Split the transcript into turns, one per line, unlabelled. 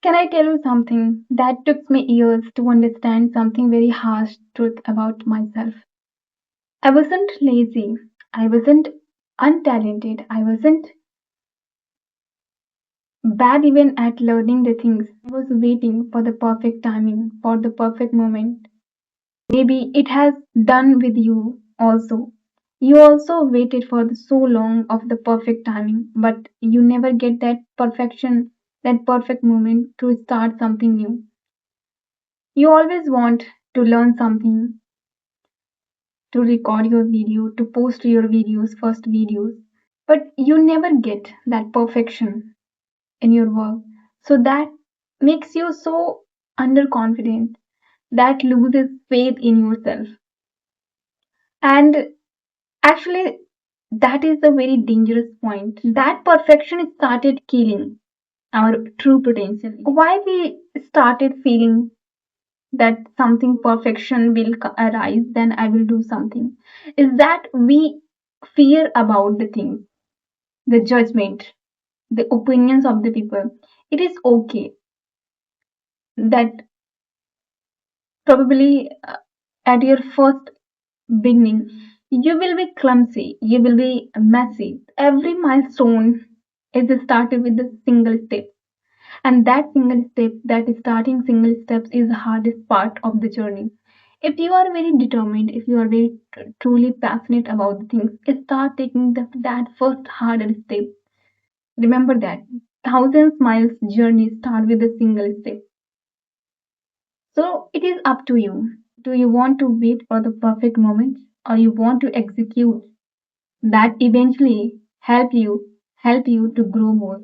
Can I tell you something that took me years to understand something very harsh truth about myself? I wasn't lazy. I wasn't untalented. I wasn't bad even at learning the things. I was waiting for the perfect timing, for the perfect moment. Maybe it has done with you also. You also waited for so long of the perfect timing, but you never get that perfection, that perfect moment to start something new. You always want to learn something, to record your video, to post your videos, first videos, but you never get that perfection in your work. So that makes you so underconfident, that loses faith in yourself. And actually, that is a very dangerous point. That perfection started killing our true potential. Why we started feeling that something perfection will arise, then I will do something, is that we fear about the thing, the judgment, the opinions of the people. It is okay that probably at your first beginning, you will be clumsy, you will be messy. Every milestone is started with a single step. And that single step, that starting single steps, is the hardest part of the journey. If you are very determined, if you are very truly passionate about the things, start taking that first harder step. Remember that thousands miles journey start with a single step. So it is up to you. Do you want to wait for the perfect moment, or you want to execute that eventually help you to grow more?